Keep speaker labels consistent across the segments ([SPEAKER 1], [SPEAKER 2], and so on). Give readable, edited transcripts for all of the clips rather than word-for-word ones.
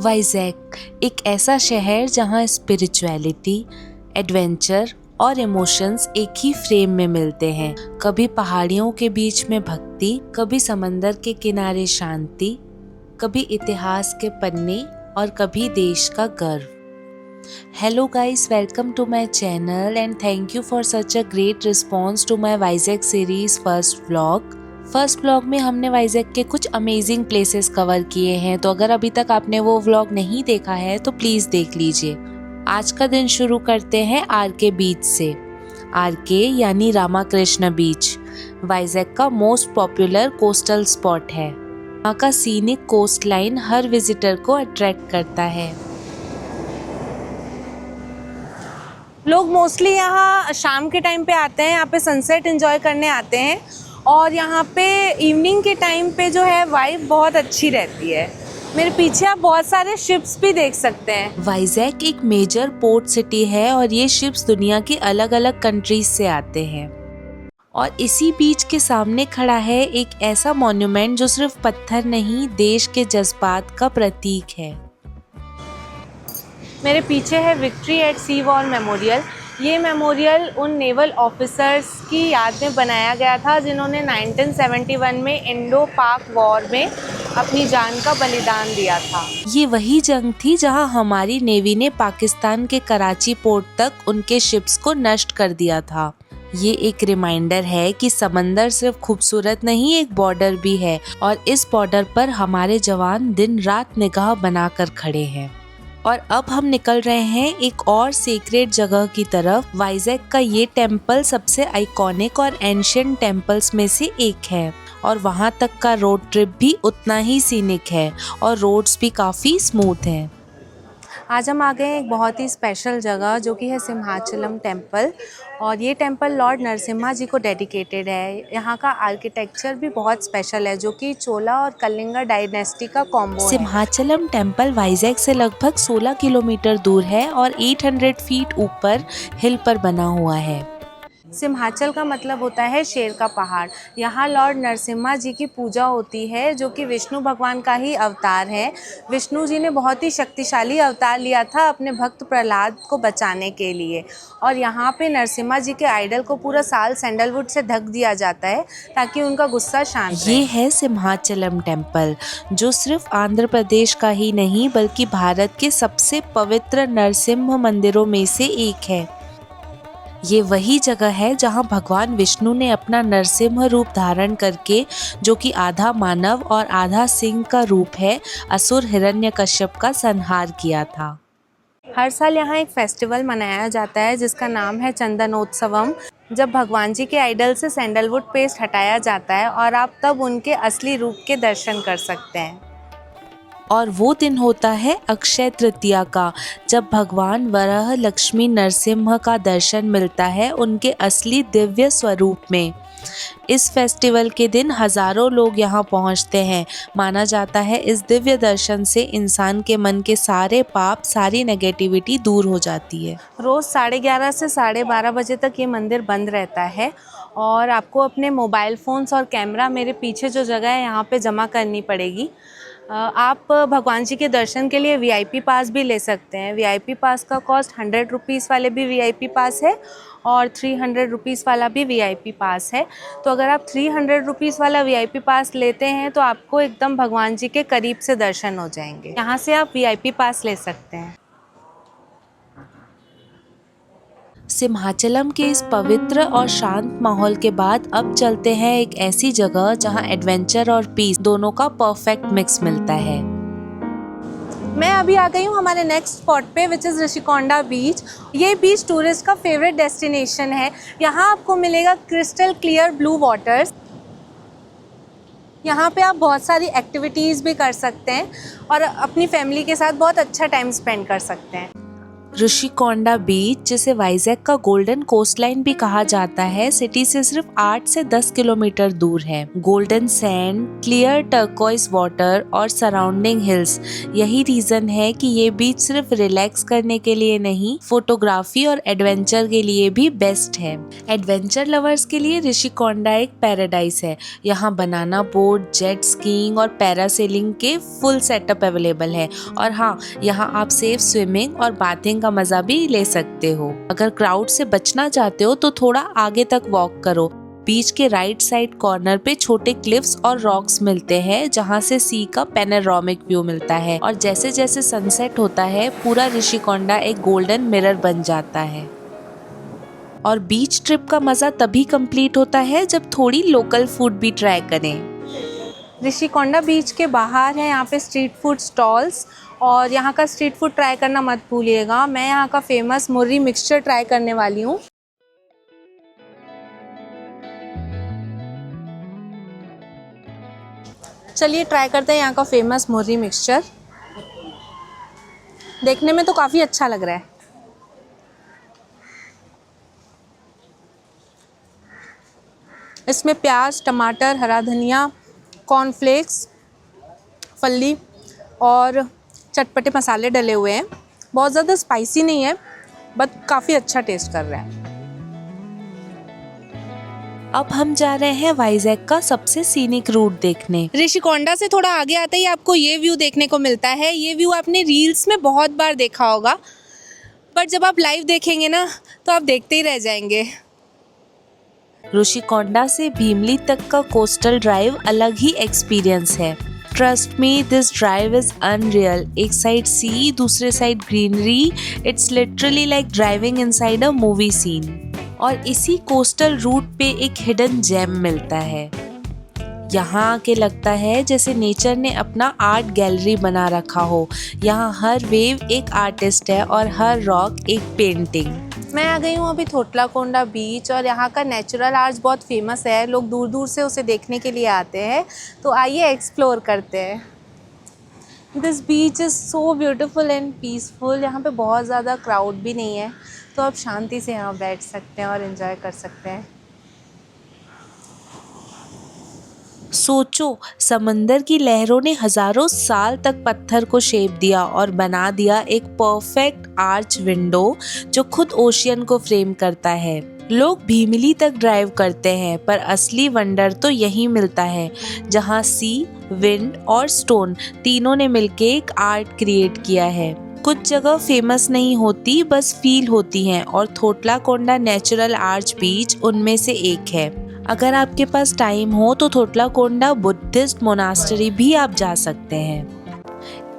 [SPEAKER 1] वाइजैक एक ऐसा शहर जहां स्पिरिचुअलिटी, एडवेंचर और इमोशंस एक ही फ्रेम में मिलते हैं। कभी पहाड़ियों के बीच में भक्ति, कभी समंदर के किनारे शांति, कभी इतिहास के पन्ने और कभी देश का गर्व। Hello guys, welcome to my channel and thank you for such a great response to my Vizag series first vlog। First vlog में हमने वाइजैक के कुछ अमेजिंग प्लेसेस कवर किए हैं, तो अगर अभी तक आपने वो व्लॉग नहीं देखा है तो प्लीज़ देख लीजिए। आज का दिन शुरू करते हैं आरके बीच से। आरके यानी रामाकृष्ण बीच वाइजैक का मोस्ट पॉपुलर कोस्टल स्पॉट है। यहाँ का सीनिक कोस्ट लाइन हर विजिटर को अट्रैक्ट करता है।
[SPEAKER 2] लोग मोस्टली यहाँ शाम के टाइम पे आते हैं, यहाँ पे सनसेट एंजॉय करने आते हैं और यहाँ पे इवनिंग के टाइम पे जो है वाइब बहुत अच्छी रहती है। मेरे पीछे आप बहुत सारे शिप्स भी देख सकते हैं।
[SPEAKER 1] वाइजैक एक मेजर पोर्ट सिटी है और ये शिप्स दुनिया की अलग अलग कंट्रीज से आते हैं। और इसी बीच के सामने खड़ा है एक ऐसा मॉन्यूमेंट जो सिर्फ पत्थर नहीं, देश के जज्बात का प्रतीक है।
[SPEAKER 2] मेरे पीछे है victory at sea war memorial. ये मेमोरियल उन नेवल ऑफिसर्स की याद में बनाया गया था जिन्होंने 1971 में इंडो पाक वॉर में अपनी जान का बलिदान दिया था।
[SPEAKER 1] ये वही जंग थी जहां हमारी नेवी ने पाकिस्तान के कराची पोर्ट तक उनके शिप्स को नष्ट कर दिया था। ये एक रिमाइंडर है कि समंदर सिर्फ खूबसूरत नहीं, एक बॉर्डर भी है और इस बॉर्डर पर हमारे जवान दिन रात निगाह बनाकर खड़े हैं। और अब हम निकल रहे हैं एक और सीक्रेट जगह की तरफ। वाइजैक का ये टेम्पल सबसे आइकॉनिक और एंशिएंट टेम्पल्स में से एक है और वहाँ तक का रोड ट्रिप भी उतना ही सीनिक है और रोड्स भी काफ़ी स्मूथ हैं।
[SPEAKER 2] आज हम आ गए हैं एक बहुत ही स्पेशल जगह जो कि है सिंहाचलम टेम्पल, और ये टेम्पल लॉर्ड नरसिम्हा जी को डेडिकेटेड है। यहाँ का आर्किटेक्चर भी बहुत स्पेशल है जो कि चोला और कलिंगा डायनेस्टी का कॉम्बो है।
[SPEAKER 1] सिंहाचलम टेम्पल वाइजैक से लगभग 16 किलोमीटर दूर है और 800 फीट ऊपर हिल पर बना हुआ है।
[SPEAKER 2] सिंहाचल का मतलब होता है शेर का पहाड़। यहाँ लॉर्ड नरसिम्हा जी की पूजा होती है जो कि विष्णु भगवान का ही अवतार है। विष्णु जी ने बहुत ही शक्तिशाली अवतार लिया था अपने भक्त प्रहलाद को बचाने के लिए, और यहाँ पे नरसिम्हा जी के आइडल को पूरा साल सैंडलवुड से ढक दिया जाता है ताकि उनका गुस्सा शांत रहे।
[SPEAKER 1] ये है सिंहाचलम टेम्पल जो सिर्फ आंध्र प्रदेश का ही नहीं बल्कि भारत के सबसे पवित्र नरसिम्ह मंदिरों में से एक है। ये वही जगह है जहां भगवान विष्णु ने अपना नरसिम्ह रूप धारण करके, जो कि आधा मानव और आधा सिंह का रूप है, असुर हिरण्यकश्यप का संहार किया था।
[SPEAKER 2] हर साल यहाँ एक फेस्टिवल मनाया जाता है जिसका नाम है चंदनोत्सवम, जब भगवान जी के आइडल से सैंडलवुड पेस्ट हटाया जाता है और आप तब उनके असली रूप के दर्शन कर सकते हैं।
[SPEAKER 1] और वो दिन होता है अक्षय तृतीया का, जब भगवान वराह लक्ष्मी नरसिम्ह का दर्शन मिलता है उनके असली दिव्य स्वरूप में। इस फेस्टिवल के दिन हजारों लोग यहाँ पहुँचते हैं। माना जाता है इस दिव्य दर्शन से इंसान के मन के सारे पाप, सारी नेगेटिविटी दूर हो जाती है।
[SPEAKER 2] रोज़ 11:30 से 12:30 बजे तक ये मंदिर बंद रहता है और आपको अपने मोबाइल फ़ोन्स और कैमरा मेरे पीछे जो जगह है यहाँ पे जमा करनी पड़ेगी। आप भगवान जी के दर्शन के लिए वीआईपी पास भी ले सकते हैं। वीआईपी पास का कॉस्ट 100 रुपीज़ वाले भी वीआईपी पास है और 300 रुपीज़ वाला भी वीआईपी पास है। तो अगर आप 300 रुपीज़ वाला वीआईपी पास लेते हैं तो आपको एकदम भगवान जी के करीब से दर्शन हो जाएंगे। यहाँ से आप वीआईपी पास ले सकते हैं।
[SPEAKER 1] सिंहाचलम के इस पवित्र और शांत माहौल के बाद अब चलते हैं एक ऐसी जगह जहां एडवेंचर और पीस दोनों का परफेक्ट मिक्स मिलता है।
[SPEAKER 2] मैं अभी आ गई हूँ हमारे नेक्स्ट स्पॉट पे विच इज़ ऋषिकोंडा बीच। ये बीच टूरिस्ट का फेवरेट डेस्टिनेशन है। यहाँ आपको मिलेगा क्रिस्टल क्लियर ब्लू वाटर्स। यहाँ पे आप बहुत सारी एक्टिविटीज़ भी कर सकते हैं और अपनी फैमिली के साथ बहुत अच्छा टाइम स्पेंड कर सकते हैं।
[SPEAKER 1] ऋषिकोंडा बीच, जिसे वाइजैक का गोल्डन कोस्टलाइन भी कहा जाता है, सिटी से सिर्फ 8 से 10 किलोमीटर दूर है। Golden sand, clear turquoise water और सराउंडिंग हिल्स, यही रीजन है कि ये बीच सिर्फ रिलैक्स करने के लिए नहीं, फोटोग्राफी और एडवेंचर के लिए भी बेस्ट है। एडवेंचर लवर्स के लिए ऋषिकोंडा एक पैराडाइज है। यहाँ बनाना बोट, जेट स्कीइंग और पैरासेलिंग के फुल सेटअप अवेलेबल है। और हाँ, यहाँ आप सेफ स्विमिंग और बाथिंग का मजा भी ले सकते हो। अगर क्राउड से बचना चाहते हो तो थोड़ा आगे तक वॉक करो। बीच के राइट साइड कॉर्नर पे छोटे क्लिफ्स और रॉक्स मिलते हैं, जहाँ से सी का पैनोरामिक व्यू मिलता है। और जैसे जैसे सनसेट होता है, पूरा ऋषिकोंडा एक गोल्डन मिरर बन जाता है। और बीच ट्रिप का मजा तभी कंप्लीट होता है जब थोड़ी लोकल फूड भी ट्राई करें।
[SPEAKER 2] ऋषिकोंडा बीच के बाहर है यहाँ पे स्ट्रीट फूड स्टॉल्स, और यहाँ का स्ट्रीट फूड ट्राई करना मत भूलिएगा। मैं यहाँ का फेमस मुर्री मिक्सचर ट्राई करने वाली हूँ। चलिए ट्राई करते हैं यहाँ का फेमस मुर्री मिक्सचर। देखने में तो काफ़ी अच्छा लग रहा है। इसमें प्याज, टमाटर, हरा धनिया, कॉर्नफ्लेक्स, फल्ली और चटपटे मसाले डले हुए हैं। बहुत ज़्यादा स्पाइसी नहीं है, बट काफ़ी अच्छा टेस्ट कर रहा है।
[SPEAKER 1] अब हम जा रहे हैं वाइजैक का सबसे सीनिक रूट देखने।
[SPEAKER 2] ऋषिकोंडा से थोड़ा आगे आते ही आपको ये व्यू देखने को मिलता है। ये व्यू आपने रील्स में बहुत बार देखा होगा, बट जब आप लाइव देखेंगे ना तो आप देखते ही रह जाएंगे।
[SPEAKER 1] ऋषिकोंडा से भीमली तक का कोस्टल ड्राइव अलग ही एक्सपीरियंस है। Trust me, this drive is unreal. एक साइड सी, दूसरे side greenery. It's literally like driving inside a movie scene. और इसी कोस्टल रूट पे एक हिडन जेम मिलता है। यहाँ आके लगता है जैसे नेचर ने अपना आर्ट गैलरी बना रखा हो। यहाँ हर वेव एक आर्टिस्ट है और हर रॉक एक पेंटिंग।
[SPEAKER 2] मैं आ गई हूँ अभी थोटलाकोंडा बीच, और यहाँ का नेचुरल आर्ट्स बहुत फेमस है। लोग दूर दूर से उसे देखने के लिए आते हैं, तो आइए एक्सप्लोर करते हैं। This beach is so beautiful and peaceful. यहाँ पे बहुत ज़्यादा क्राउड भी नहीं है, तो आप शांति से यहाँ बैठ सकते हैं और एंजॉय कर सकते हैं।
[SPEAKER 1] सोचो, समंदर की लहरों ने हजारों साल तक पत्थर को शेप दिया और बना दिया एक परफेक्ट आर्च विंडो जो खुद ओशियन को फ्रेम करता है। लोग भीमिली तक ड्राइव करते हैं, पर असली वंडर तो यहीं मिलता है, जहां सी, विंड और स्टोन तीनों ने मिलके एक आर्ट क्रिएट किया है। कुछ जगह फेमस नहीं होती, बस फील होती हैं, और थोटलाकोंडा नेचुरल आर्च बीच उनमें से एक है। अगर आपके पास टाइम हो तो थोटलाकोंडा बुद्धिस्ट मोनास्टरी भी आप जा सकते हैं।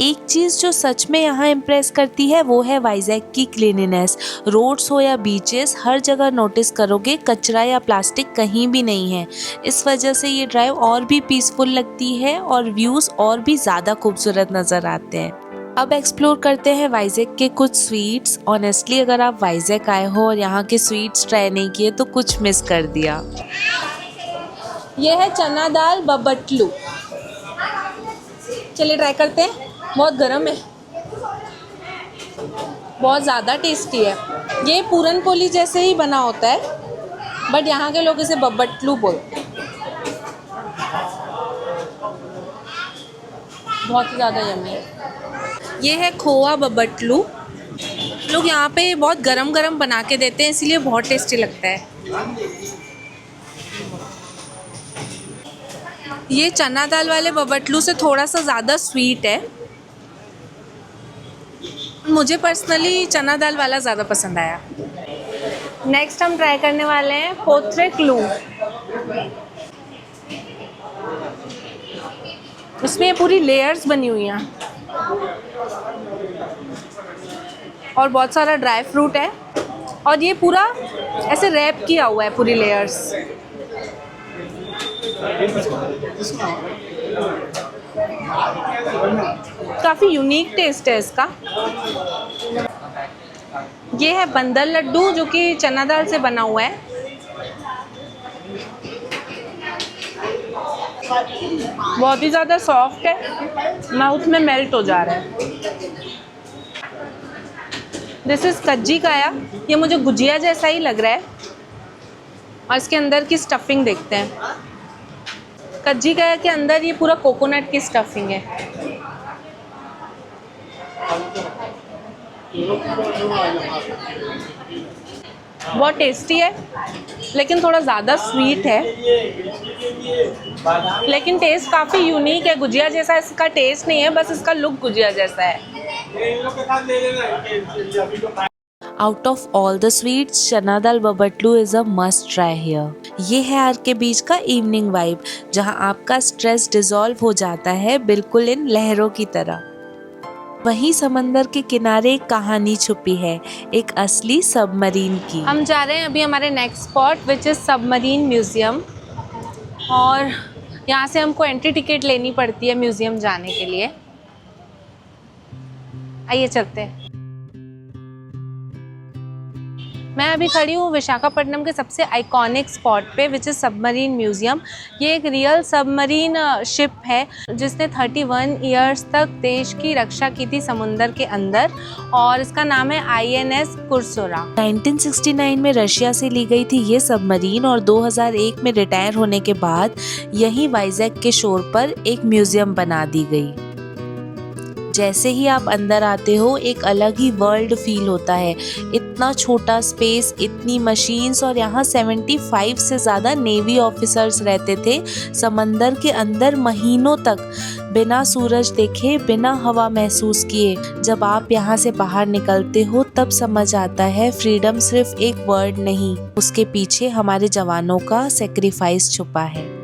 [SPEAKER 1] एक चीज़ जो सच में यहाँ इम्प्रेस करती है वो है वाइजैक की क्लीनिनेस। रोड्स हो या बीचेस, हर जगह नोटिस करोगे कचरा या प्लास्टिक कहीं भी नहीं है। इस वजह से ये ड्राइव और भी पीसफुल लगती है और व्यूज़ और भी ज़्यादा खूबसूरत नज़र आते हैं। अब एक्सप्लोर करते हैं वाइजैक के कुछ स्वीट्स। ऑनेस्टली अगर आप वाइजैक आए हो और यहाँ के स्वीट्स ट्राई नहीं किए तो कुछ मिस कर दिया।
[SPEAKER 2] ये है चना दाल बबटलू। चलिए ट्राई करते हैं। बहुत गर्म है, बहुत ज़्यादा टेस्टी है। ये पूरन पोली जैसे ही बना होता है, बट यहाँ के लोग इसे बबटलू बोलते हैं। बहुत ही ज़्यादा यम्मी है। ये है खोआ बबटलू। लोग यहाँ पे बहुत गरम गरम बना के देते हैं, इसीलिए बहुत टेस्टी लगता है। ये चना दाल वाले बबटलू से थोड़ा सा ज़्यादा स्वीट है। मुझे पर्सनली चना दाल वाला ज़्यादा पसंद आया। नेक्स्ट हम ट्राई करने वाले हैं पोथ्रेकलू। इसमें पूरी लेयर्स बनी हुई हैं और बहुत सारा ड्राई फ्रूट है, और ये पूरा ऐसे रैप किया हुआ है पूरी लेयर्स। काफ़ी यूनिक टेस्ट है इसका। ये है बंदर लड्डू, जो कि चना दाल से बना हुआ है। बहुत ही ज़्यादा सॉफ्ट है, माउथ में मेल्ट हो जा रहा है। दिस इज़ कज्जी काया। ये मुझे गुजिया जैसा ही लग रहा है और इसके अंदर की स्टफिंग देखते हैं। कज्जी काया के अंदर ये पूरा कोकोनट की स्टफिंग है। बहुत टेस्टी है लेकिन थोड़ा ज़्यादा स्वीट है, लेकिन टेस्ट काफ़ी यूनिक है। गुजिया जैसा इसका टेस्ट नहीं है, बस इसका लुक गुजिया जैसा है।
[SPEAKER 1] Out of all the sweets, chana dal babatlu is a must try here. ये है आर के बीच का इवनिंग वाइब, जहां आपका स्ट्रेस डिसॉल्व हो जाता है बिल्कुल इन लहरों की तरह। वहीं समंदर के किनारे एक कहानी छुपी है, एक असली सबमरीन की।
[SPEAKER 2] हम जा रहे हैं अभी हमारे next spot which is submarine museum, और यहाँ से हमको एंट्री टिकट लेनी पड़ती है म्यूज़ियम जाने के लिए। आइए चलते हैं। मैं अभी खड़ी हूँ विशाखापट्टनम के सबसे आइकॉनिक स्पॉट पे विच इज़ सबमरीन म्यूज़ियम। ये एक रियल सबमरीन शिप है जिसने 31 ईयर्स तक देश की रक्षा की थी समुंदर के अंदर, और इसका नाम है INS कुर्सोरा।
[SPEAKER 1] 1969 में रशिया से ली गई थी ये सबमरीन, और 2001 में रिटायर होने के बाद यहीं वाइजैक के शोर पर एक म्यूजियम बना दी गई। जैसे ही आप अंदर आते हो एक अलग ही वर्ल्ड फील होता है। इतना छोटा स्पेस, इतनी मशीन्स, और यहाँ 75 से ज़्यादा नेवी ऑफिसर्स रहते थे समंदर के अंदर महीनों तक, बिना सूरज देखे, बिना हवा महसूस किए। जब आप यहाँ से बाहर निकलते हो तब समझ आता है फ्रीडम सिर्फ एक वर्ड नहीं, उसके पीछे हमारे जवानों का सेक्रीफाइस छुपा है।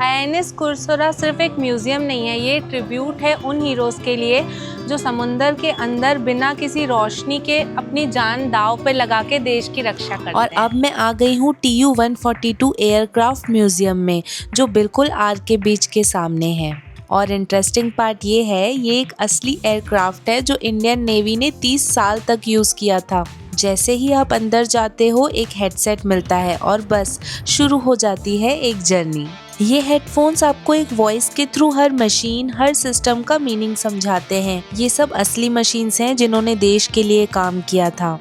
[SPEAKER 2] INS कुर्सोरा सिर्फ एक म्यूज़ियम नहीं है, ये ट्रिब्यूट है उन हीरोज़ के लिए जो समुंदर के अंदर बिना किसी रोशनी के अपनी जान दांव पे लगा के देश की रक्षा करते हैं।
[SPEAKER 1] और अब मैं आ गई हूँ TU-142 एयरक्राफ्ट म्यूजियम में, जो बिल्कुल आर के बीच के सामने है। और इंटरेस्टिंग पार्ट ये है, ये एक असली एयरक्राफ्ट है जो इंडियन नेवी ने 30 साल तक यूज़ किया था। जैसे ही आप अंदर जाते हो एक हेडसेट मिलता है और बस शुरू हो जाती है एक जर्नी। ये हेडफोन्स आपको एक वॉइस के थ्रू हर मशीन, हर सिस्टम का मीनिंग समझाते हैं। ये सब असली मशीन्स हैं जिन्होंने देश के लिए काम किया था।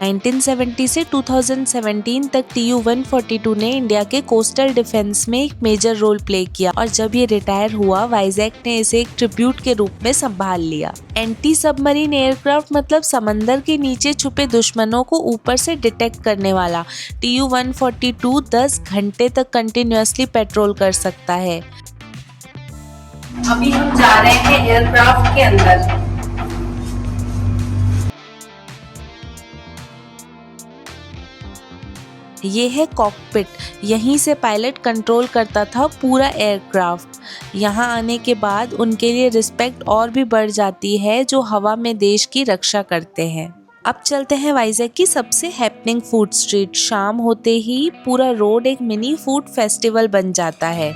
[SPEAKER 1] 1970 से 2017 तक TU-142 ने इंडिया के कोस्टल डिफेंस में एक मेजर रोल प्ले किया, और जब ये रिटायर हुआ वाइजैक ने इसे एक ट्रिब्यूट के रूप में संभाल लिया। एंटी सबमरीन एयरक्राफ्ट मतलब समंदर के नीचे छुपे दुश्मनों को ऊपर से डिटेक्ट करने वाला। TU-142 10 घंटे तक कंटिन्यूअसली पेट्रोल कर सकता है।
[SPEAKER 2] अभी हम जा रहे हैं एयरक्राफ्ट के अंदर।
[SPEAKER 1] ये है कॉकपिट, यहीं से पायलट कंट्रोल करता था पूरा एयरक्राफ्ट। यहाँ आने के बाद उनके लिए रिस्पेक्ट और भी बढ़ जाती है जो हवा में देश की रक्षा करते हैं। अब चलते हैं वाइजैक की सबसे हैपनिंग फूड स्ट्रीट। शाम होते ही पूरा रोड एक मिनी फूड फेस्टिवल बन जाता है।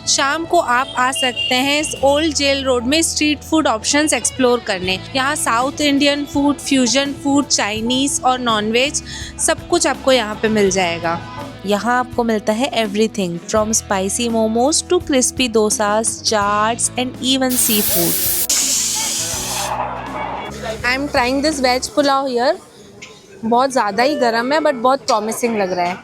[SPEAKER 2] शाम को आप आ सकते हैं इस ओल्ड जेल रोड में स्ट्रीट फूड ऑप्शंस एक्सप्लोर करने। यहाँ south Indian food, fusion food, Chinese और नॉनवेज सब कुछ आपको यहाँ पे मिल जाएगा।
[SPEAKER 1] यहाँ आपको मिलता है everything from spicy momos to crispy dosas, chaats and even sea food.
[SPEAKER 2] I am trying this veg pulao here. बहुत ज़्यादा ही गर्म है बट बहुत प्रॉमिसिंग लग रहा है।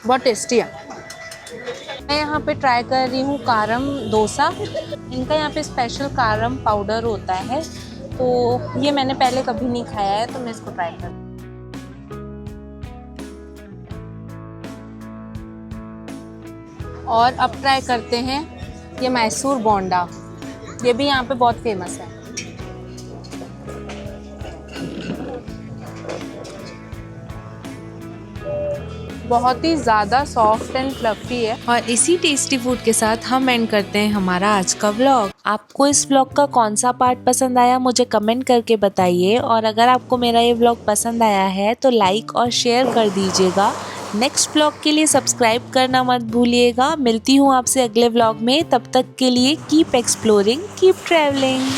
[SPEAKER 2] बहुत टेस्टी है। मैं यहाँ पे ट्राई कर रही हूँ कारम डोसा। इनका यहाँ पे स्पेशल कारम पाउडर होता है, तो ये मैंने पहले कभी नहीं खाया है, तो मैं इसको ट्राई कर। और अब ट्राई करते हैं ये मैसूर बोंडा। ये भी यहाँ पे बहुत फेमस है। बहुत ही ज़्यादा सॉफ्ट एंड फ्लफी है।
[SPEAKER 1] और इसी टेस्टी फूड के साथ हम एंड करते हैं हमारा आज का व्लॉग। आपको इस व्लॉग का कौन सा पार्ट पसंद आया मुझे कमेंट करके बताइए, और अगर आपको मेरा ये व्लॉग पसंद आया है तो लाइक और शेयर कर दीजिएगा। नेक्स्ट व्लॉग के लिए सब्सक्राइब करना मत भूलिएगा। मिलती हूँ आपसे अगले व्लॉग में, तब तक के लिए कीप एक्सप्लोरिंग, कीप ट्रैवलिंग।